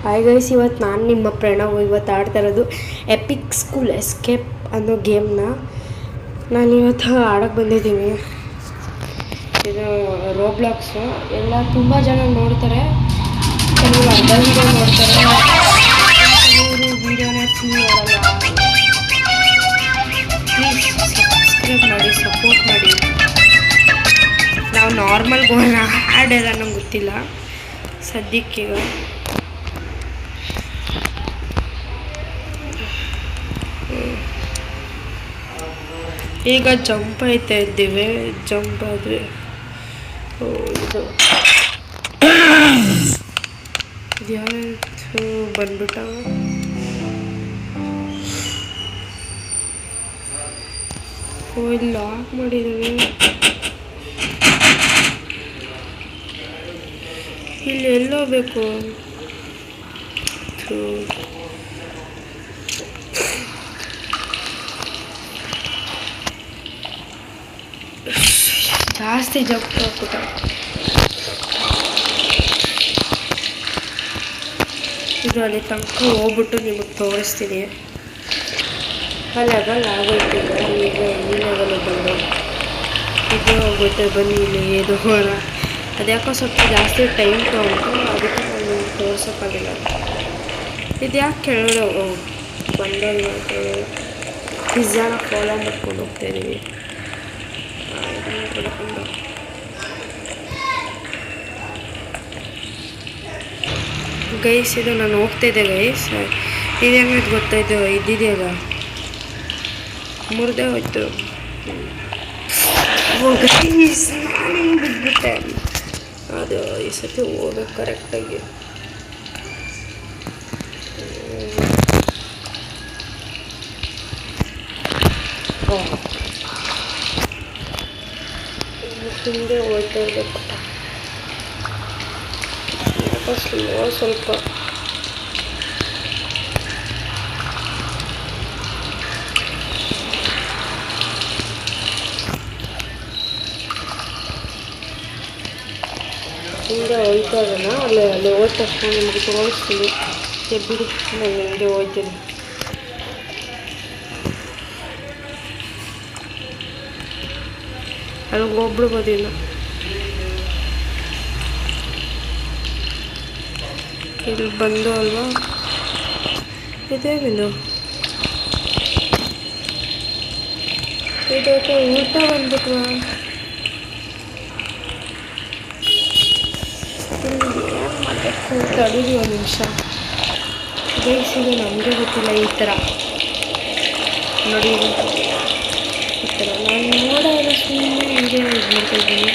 Hi guys, ಇವತ್ತು ನಾನು ನಿಮ್ಮ ಪ್ರಣವ್ ಇವತ್ತು ಆಡ್ತಾ ಇರೋದು ಎಪಿಕ್ ಸ್ಕೂಲ್ ಎಸ್ಕೇಪ್ ಅನ್ನೋ ಗೇಮ್ನ ನಾನು ಇವತ್ತು ಆಡೋಕ್ಕೆ ಬಂದಿದ್ದೀನಿ. ಇದು ರೋಬ್ಲಾಕ್ಸು. ಎಲ್ಲ ತುಂಬ ಜನ ನೋಡ್ತಾರೆ, ಕೆಲವರು ಅರ್ಧ ವೀಡಿಯೋ ನೋಡ್ತಾರೆ, ಕೆಲವರು ವೀಡಿಯೋನೇ ಫುಲ್ ನೋಡಲ್ಲ. ಪ್ಲೀಸ್ ಸಬ್ಸ್ಕ್ರೈಬ್ ಮಾಡಿ, ಸಪೋರ್ಟ್ ಮಾಡಿ. ನಾವು ನಾರ್ಮಲ್ ಗೋಲ್ನ ಆ್ಯಡ್ ಎಲ್ಲ ನಂಗೆ ಗೊತ್ತಿಲ್ಲ ಸದ್ಯಕ್ಕೀಗ. ಈಗ ಜಂಪ್ ಆಯ್ತಾ ಇದ್ದೀವಿ, ಜಂಪ್ ಆದರೆ ಇದು ಯಾವತ್ತು ಬಂದ್ಬಿಟ್ಟ. ಇಲ್ಲಿ ಲಾಕ್ ಮಾಡಿದ್ದೀವಿ. ಇಲ್ಲಿ ಎಲ್ಲೋಗ್ಬೇಕು? ಜಾಸ್ತಿ ಜಂಪ್ ಹಾಕ್ಬಿಟ್ಟ. ಇದು ಅಲ್ಲಿ ತನಕ ಹೋಗ್ಬಿಟ್ಟು ನಿಮಗೆ ತೋರಿಸ್ತೀನಿ. ಅಲ್ಲಿ ಆಗೋಯ್ತು. ಈಗ ಈ ಲೆವೆಲ್ ಬಂದು ಇದು ಹೋಗುತ್ತೆ. ಬನ್ನಿ ಇಲ್ಲಿ ಇದು ಅದ್ಯಾಕೋ ಸ್ವಲ್ಪ ಜಾಸ್ತಿ ಟೈಮ್ ತೊಗೊಂಡು ಅದಕ್ಕೆ ನಾನು ತೋರ್ಸೋಕ್ಕಾಗಿಲ್ಲ. ಇದು ಯಾಕೆ ಕೆಳಗಡೆ ಬಂದಾಗ ಪಿಜ್ಜಾನ ಫಾಲೋ ಮಾಡ್ಕೊಂಡು ಹೋಗ್ತಾಯಿದ್ದೀವಿ. ಗೈಸ್, ಇದು ನಾನು ಹೋಗ್ತಾಯಿದ್ದೆ ಗೈಸ್. ಇದೇನಾಯ್ತು ಗೊತ್ತಾಯ್ತು, ಇದ್ದಿದೆಯಲ್ಲ ಮುರಿದೇ ಹೋಯ್ತು. ಗೈಸ್, ನಾನು ಹಿಂಗೆ ಬಿದ್ದುಬಿಟ್ಟೆ. ಅದು ಈ ಸತಿ ಹೋಗ್ಬೇಕು ಕರೆಕ್ಟಾಗಿ. ಹಿಂದೆ ಹೋಗ್ತಾ ಇರಬೇಕು. ಯಾಕೋ ಸ್ಲೋ ಸ್ವಲ್ಪ. ಹಿಂದೆ ಹೋಯ್ತಾ ಇರೋಣ. ಅಲ್ಲಿ ಹೋದ ತಕ್ಷಣ ನಿಮಗೆ ತೋರಿಸ್ತೀನಿ. ಬಿಡಿ, ನಾನು ಹಿಂದೆ ಹೋಗ್ತೀನಿ. ಅಲ್ಲಿಗೆ ಹೋಗ್ಬಿಡ್ಬೋದಿಲ್ಲ. ಇಲ್ಲಿ ಬಂದು ಅಲ್ವಾ? ಇದೇನಿದು? ಇದಕ್ಕೆ ಊಟ ಬಂದ್ಬಿಟ್ವಾ? ಏನು ಮಾಡಬೇಕು? ತಡೀರಿ ಒಂದು ನಿಮಿಷ. ಬೇಯಿಸಿದೆ, ನಮಗೆ ಗೊತ್ತಿಲ್ಲ. ಈ ಥರ ನೋಡಿ, ಈ ಥರ ನಾನು ನೋಡೋಲ್ಲ, ಸುಮ್ಮನೆ ಹೀಗೆ ಇದು ಮಾಡ್ತಾಯಿದ್ದೀನಿ.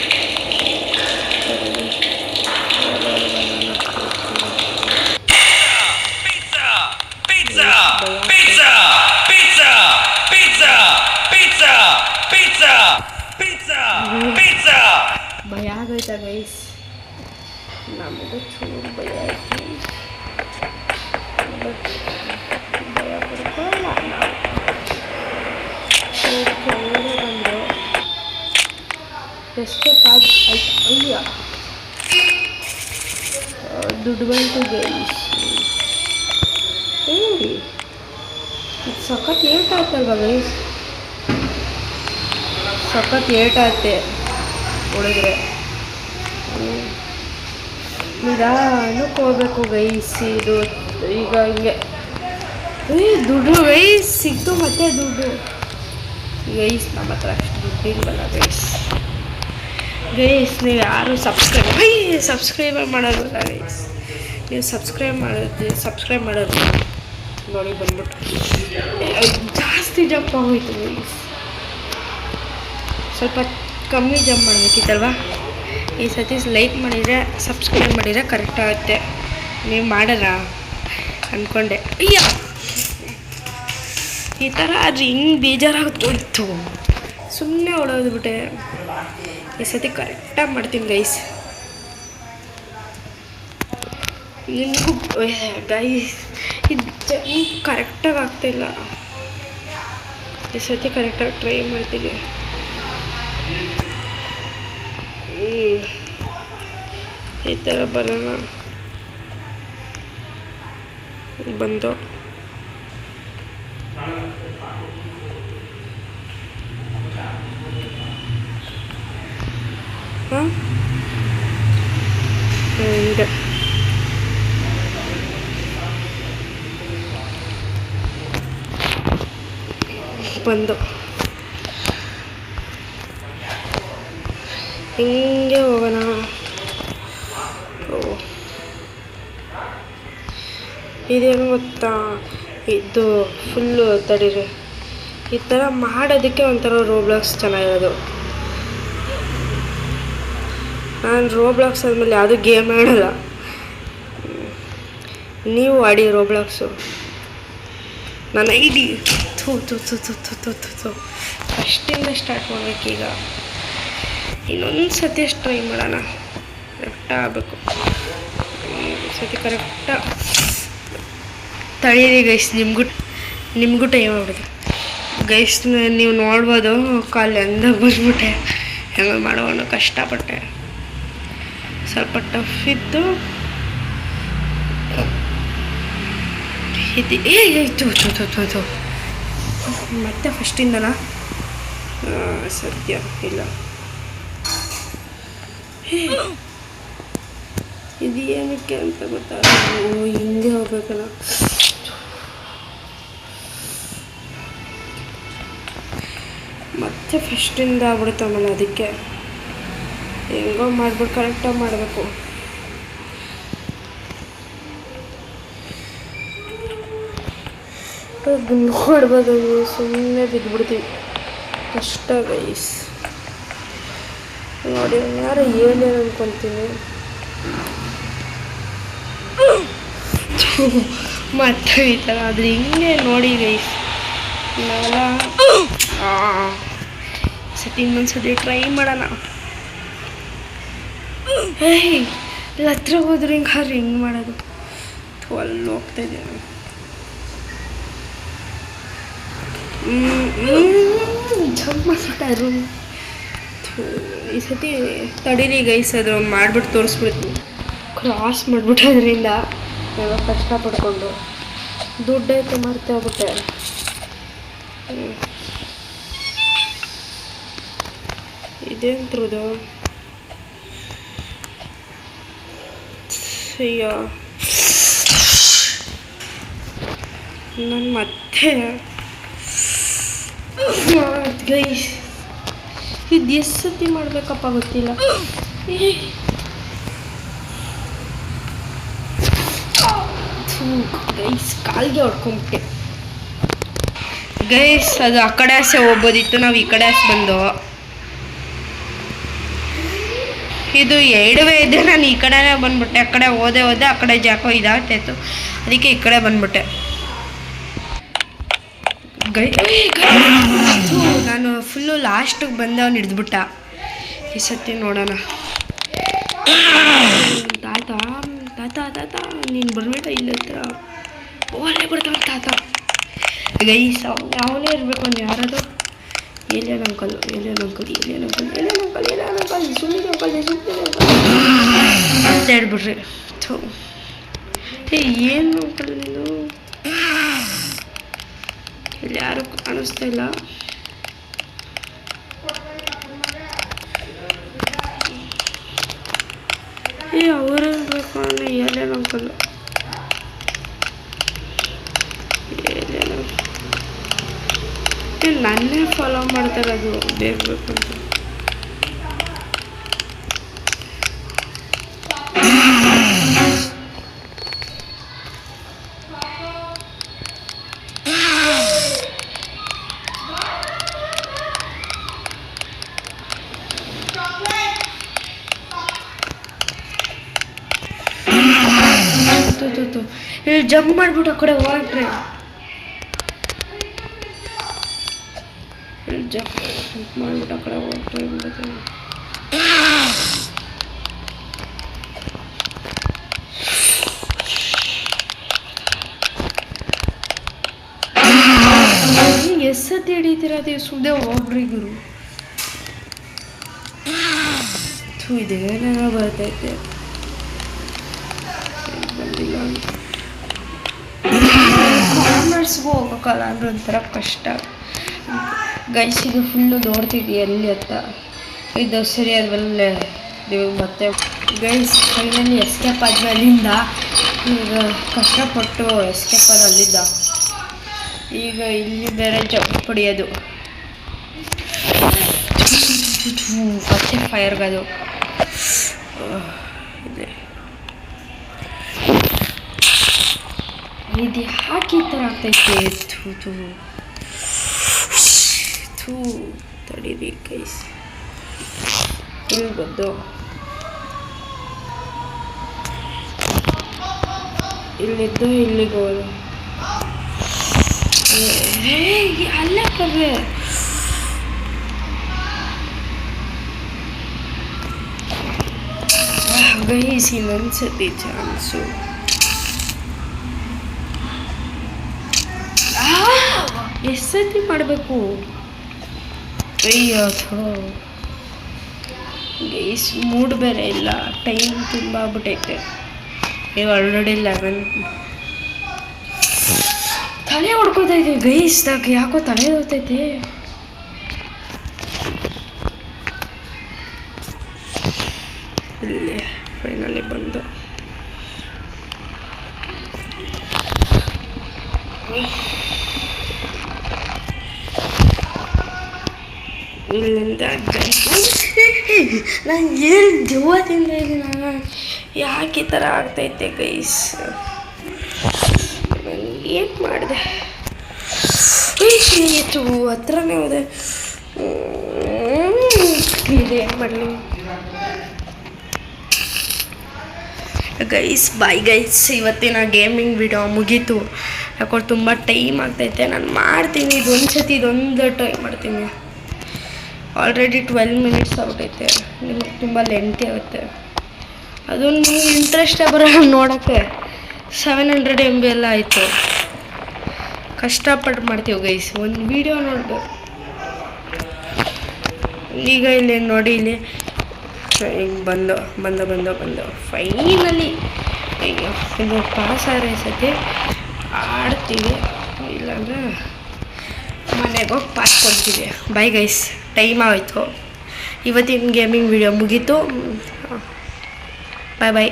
ಭಯ ಆಗೋಯ್ತಾ ಗೈಸ್? ನಮಗೂ ಚೂರು ಭಯ ಆಯಿತು. ಬಟ್ ಭಯ ಪಡ್ಕೊಳ್ಳ. ಕೆಳಗಡೆ ಬಂದು ಎಸ್ಕೇಪ್ ಆಯ್ತು. ಅಯ್ಯ, ದುಡ್ಡು ಬಂತು ಗೈಸ್. ಇದು ಸಖತ್ ಏಟಾಯ್ತಲ್ವ ಗೈಸ್? ಸಖತ್ ಏಟಾಯ್ತೆ ಹೊಡೆದ್ರೆ. ನಿಧಾನಕ್ಕೆ ಹೋಗ್ಬೇಕು ಗೈಸ್. ಇದು ಈಗ ಹಿಂಗೆ ದುಡ್ಡು ಗೈಸ್ ಸಿಕ್ತು. ಮತ್ತೆ ದುಡ್ಡು ಗೈಸ್, ನಮ್ಮ ಹತ್ರ ಅಷ್ಟು ದುಡ್ಡು ಇಲ್ವಲ್ಲ ಗೈಸ್. ನೀವು ಯಾರು ಸಬ್ಸ್ಕ್ರೈಬರ್ ಮಾಡೋದಿಲ್ಲ ಗೈಸ್. ನೀವು ಸಬ್ಸ್ಕ್ರೈಬ್ ಮಾಡೋದು ನೋಡಿ ಬಂದ್ಬಿಟ್ಟು ಜಾಸ್ತಿ ಜಂಪ್ ಆಗೋಯ್ತು ಗೈಸ್. ಸ್ವಲ್ಪ ಕಮ್ಮಿ ಜಂಪ್ ಮಾಡಬೇಕಿತ್ತಲ್ವ? ಈ ಸತಿ ಲೈಕ್ ಮಾಡಿದರೆ, ಸಬ್ಸ್ಕ್ರೈಬ್ ಮಾಡಿದರೆ ಕರೆಕ್ಟ್ ಆಗುತ್ತೆ. ನೀವು ಮಾಡೋಣ ಅಂದ್ಕೊಂಡೆ. ಅಯ್ಯ, ಈ ಥರ ಅದು ಹಿಂಗೆ ಬೇಜಾರಾಗೋಯ್ತು. ಸುಮ್ಮನೆ ಹೊಡೋದ್ಬಿಟ್ಟೆ. ಈ ಸತಿ ಕರೆಕ್ಟಾಗಿ ಮಾಡ್ತೀನಿ ಗೈಸ್. ನಿಮಗೂ ಗೈಸ್ ಇದು ಕರೆಕ್ಟಾಗಿ ಆಗ್ತಾಯಿಲ್ಲ. ಈ ಸತಿ ಕರೆಕ್ಟಾಗಿ ಟ್ರೈ ಮಾಡ್ತೀನಿ. ಈ ಥರ ಬರೋಣ. ಬಂದು ಹಾಂ ಹಿಂಗೆ ಬಂದು ಹಿಂಗೆ ಹೋಗೋಣ. ಇದೇನು ಗೊತ್ತಾ, ಇದು ಫುಲ್ಲು ತಡೀರಿ, ಈ ಥರ ಮಾಡೋದಕ್ಕೆ ಒಂಥರ ರೋಬ್ಲಾಕ್ಸ್ ಚೆನ್ನಾಗಿರೋದು. ನಾನು ರೋಬ್ಲಾಕ್ಸ್ ಆದಮೇಲೆ ಯಾವುದೂ ಗೇಮ್ ಆಡೋಲ್ಲ. ನೀವು ಆಡಿ ರೋಬ್ಲಾಕ್ಸು. ನನ್ನ ಐಡಿ ಫಸ್ಟಿಂದ ಸ್ಟಾರ್ಟ್ ಮಾಡಬೇಕೀಗ. ಇನ್ನೊಂದು ಸತಿ ಅಷ್ಟು ಟ್ರೈ ಮಾಡೋಣ. ಕರೆಕ್ಟಾಗಿ ಆಗಬೇಕು. ಸತಿ ಕರೆಕ್ಟಾಗಿ ತಳೀರಿ ಗೈಸ್. ನಿಮಗೂ ಟೈಮ್ ಆಗ್ಬಿಡುತ್ತೆ ಗೈಸ್. ನೀವು ನೋಡ್ಬೋದು ಕಾಲು ಎಂದ ಬಂದ್ಬಿಟ್ಟೆ. ಹೆಂಗೆ ಮಾಡೋಣ ಕಷ್ಟಪಟ್ಟೆ. ಸ್ವಲ್ಪ ಟಫ್ ಇತ್ತು. ಇದು ಮತ್ತೆ ಫಸ್ಟಿಂದನಾ? ಸದ್ಯ ಇಲ್ಲ. ಇದು ಏನಕ್ಕೆ ಅಂತ ಗೊತ್ತಾಗಲ್ಲ. ಹಿಂಗೆ ಹೋಗ್ಬೇಕಲ್ಲ. ಮತ್ತೆ ಫಸ್ಟಿಂದ ಆಗ್ಬಿಡುತ್ತಮ್ಮಲ್ಲ, ಅದಕ್ಕೆ ಹೆಂಗೋ ಮಾಡ್ಬಿಟ್ಟು ಕರೆಕ್ಟಾಗಿ ಮಾಡಬೇಕು. ನೋಡ್ಬೋದು, ಸುಮ್ಮನೆ ಬಿದ್ದುಬಿಡ್ತೀವಿ. ಕಷ್ಟ ಗೈಸ್. ನೋಡಿ ಯಾರು ಏನೇನು ಅನ್ಕೊತೀನಿ. ಮತ್ತೆ ಈ ಥರ ಆದರೆ ಹಿಂಗೆ ನೋಡಿ ಗೈಸ್. ನಾವೆಲ್ಲ ಸತಿ ಇನ್ನೊಂದ್ಸತಿ ಟ್ರೈ ಮಾಡೋಣ. ಇಲ್ಲಿ ಹತ್ರ ಹೋದ್ರೆ ಹಿಂಗೆ ಮಾಡೋದು. ಅಲ್ಲಿ ಹೋಗ್ತಾಯಿದ್ದೆ. ಜಂಪ್ ಮಾಡಿಬಿಟ್ಟಾರು. ಈ ಸತಿ ತಡೀರಿ ಗೈಸ್, ಅದು ಮಾಡಿಬಿಟ್ಟು ತೋರಿಸ್ಬಿಡ್ತೀನಿ. ಕ್ರಾಸ್ ಮಾಡಿಬಿಟ್ಟು ಅದರಿಂದ ಎಲ್ಲ ಕಷ್ಟಪಡ್ಕೊಂಡು ದುಡ್ಡೈತೆ ಮರ್ತೆ ಹೋಗ್ಬಿಟ್ಟೆ. ಇದೇಂತ್ರುದು ಅಯ್ಯೋ. ನಾನು ಮತ್ತೆ ಗೈಸ್ ಇದು ಎಷ್ಟು ಸತಿ ಮಾಡಬೇಕಪ್ಪ ಗೊತ್ತಿಲ್ಲ. ಗೈಸ್ ಕಾಲಿಗೆ ಹೊಡ್ಕೊಂಬಿಟ್ಟೆ ಗೈಸ್. ಅದು ಆ ಕಡೆ ಆಸೆ ಹೋಗ್ಬೋದಿತ್ತು, ನಾವು ಈ ಕಡೆ ಆಸೆ ಬಂದು. ಇದು ಎರಡುವೇ ಇದೆ. ನಾನು ಈ ಕಡೆನೇ ಬಂದ್ಬಿಟ್ಟೆ. ಆ ಕಡೆ ಹೋದೆ ಆ ಕಡೆ ಜಾಕೋ ಇದಾಗ್ತಾಯಿತ್ತು, ಅದಕ್ಕೆ ಈ ಕಡೆ ಬಂದ್ಬಿಟ್ಟೆ. ನಾನು ಫುಲ್ಲು ಲಾಸ್ಟಿಗೆ ಬಂದೆ, ಅವ್ನು ಹಿಡಿದ್ಬಿಟ್ಟ. ಈ ಸತಿ ನೋಡೋಣ. ತಾತ ತಾತ ತಾತ ನೀನು ಬರ್ಬೇಡ ಇಲ್ಲ ಹತ್ರ. ಅಲ್ಲೇ ಬರ್ತಾವ ತಾತ ಗೈಸ್. ಅವನೇ ಇರಬೇಕು. ಅವ್ನು ಯಾರದು? ಏಲಿಯನ್ ಅಂಕಲ್ ಸುಮ್ಮನೆ ಅಂತ ಹೇಳ್ಬಿಡ್ರಿ. ಏನು ಅಂಕಲ್ ನೀನು? ಇಲ್ಲಿ ಯಾರು ಕಾಣಿಸ್ತಾ ಇಲ್ಲ. ಅವರೇನು ಏಲಿಯನ್ ಅಂಕಲ್. ನನ್ನೇ ಫಾಲೋ ಮಾಡ್ತಾರೆ. ಅದು ಬೇಕು ಅಂತ ಇಲ್ಲಿ ಜಂಪ್ ಮಾಡ್ಬಿಟ್ಟು ಆ ಕಡೆ ಹೊರಟ್ರೆ. ಜಂಪ್ ಮಾಡ್ಬಿಟ್ಟು ಆ ಕಡೆ ಹೊರಟ್ರೆ ಎಷ್ಟು ಸತಿ ಹಿಡಿತೀರ? ಅದೇ ಸುಮ್ಮನೆ ಹೋಗ್ರಿ ಗುರು. ಇದೇನ ಬರ್ತೈತೆ ಬಂದಿಲ್ಲ. ಕಾರ್ನರ್ಸ್ಗೂ ಹೋಗೋಕ್ಕಲ್ಲ ಅಂದ್ರೆ ಒಂಥರ ಕಷ್ಟ ಗೈಸ್. ಇದು ಫುಲ್ಲು ನೋಡ್ತಿದ್ವಿ ಎಲ್ಲಿ ಅಂತ. ಇದು ಸರಿ ಆದಮೇಲೆ ನೀವು ಮತ್ತೆ ಗೈಸ್ ಫೈನಲಿ ಎಸ್ಕೇಪ್ ಆದ್ಮೇಲೆ ಅಲ್ಲಿಂದ ಈಗ ಕಷ್ಟಪಟ್ಟು ಎಸ್ಕೇಪ್ ಆದ ಅಲ್ಲಿಂದ ಈಗ ಇಲ್ಲಿ ಬೇರೆ ಜಂಪ್ ಹೊಡಿಯೋದು ಮತ್ತೆ ಫೈರ್ಗದು ಇದೆ. ಇದು ಯಾಕೆ ಈ ಥರ ಆಗ್ತೈತೆ? ಥೂ ತಡೀರಿ ಗೈಸ್. ಇಲ್ಲಿ ಬಂದು ಇಲ್ಲಿದ್ದು ಇಲ್ಲಿಗೆ ಹೋಗೋದು ಅಲ್ಲ ಕವೆ ಗೈಸ್. ಇನ್ನೊಂದ್ಸತಿ ಚಾನ್ಸು. ಎಷ್ಟು ಸತಿ ಮಾಡಬೇಕು? ಅಯ್ಯೋ ಗೈಸ್, ಮೂಡ್ ಬೇರೆ ಇಲ್ಲ, ಟೈಮ್ ತುಂಬ ಆಗ್ಬಿಟ್ಟೈತೆ. ಈಗ ಆಲ್ರೆಡಿ 11. ತಲೆ ಹೊಡ್ಕೋತಾ ಇದ್ದೀವಿ ಗೈಸ್. ಯಾಕೋ ತಲೆ ಹೋಗ್ತೈತೆ. ಇಲ್ಲಿ ಫೈನಲಿ ಬಂದು ಇಲ್ಲಿಂದ ನಾನು ಏನು ದೆವ್ವದಿಂದ ಇದ್ದೀನಿ. ನಾನು ಯಾಕೆ ಈ ಥರ ಆಗ್ತೈತೆ ಗೈಸ್? ನಾನು ಏನು ಮಾಡಿದೆ? ಇತ್ತು ಹತ್ರನೇ ಹೋದೆ. ಇದೇನು ಮಾಡಲಿ ಗೈಸ್? ಬಾಯ್ ಗೈಸ್, ಇವತ್ತಿನ ಗೇಮಿಂಗ್ ವಿಡಿಯೋ ಮುಗೀತು. ಯಾಕಂದ್ರೆ ತುಂಬ ಟೈಮ್ ಆಗ್ತೈತೆ. ನಾನು ಮಾಡ್ತೀನಿ ಇದೊಂದು ಸತಿ, ಇದೊಂದು ಟ್ರೈ ಮಾಡ್ತೀನಿ. ಆಲ್ರೆಡಿ 12 ಮಿನಿಟ್ಸ್ ಆಗ್ಬಿಟ್ಟೈತೆ. ನಿಮಗೆ ತುಂಬ ಲೆಂತಿ ಆಗುತ್ತೆ. ಅದೊಂದು ನಿಮ್ಗೆ ಇಂಟ್ರೆಸ್ಟೇ ಬರೋ ನೋಡೋಕ್ಕೆ 700 MB ಎಲ್ಲ ಆಯಿತು. ಕಷ್ಟಪಟ್ಟು ಮಾಡ್ತೀವಿ ಗೈಸ್. ಒಂದು ವೀಡಿಯೋ ನೋಡ್ಬೇಕು. ಈಗ ಇಲ್ಲಿ ನೋಡಿ, ಇಲ್ಲಿ ಹಿಂಗೆ ಬಂದು ಫೈನಲಿ ಈಗ ಇದು ಪಾಸ್ ಆದ್ರೆ ಸತಿ ಆಡ್ತೀವಿ, ಇಲ್ಲಾಂದ್ರೆ ಮನೆಗೆ ಹೋಗಿ ಪಾಸ್ ಕೊಡ್ತೀವಿ. ಬಾಯ್ ಗೈಸ್, ಟೈಮ್ ಆಯಿತು. ಇವತ್ತಿನ ಗೇಮಿಂಗ್ ವಿಡಿಯೋ ಮುಗೀತು. ಬಾಯ್ ಬಾಯ್.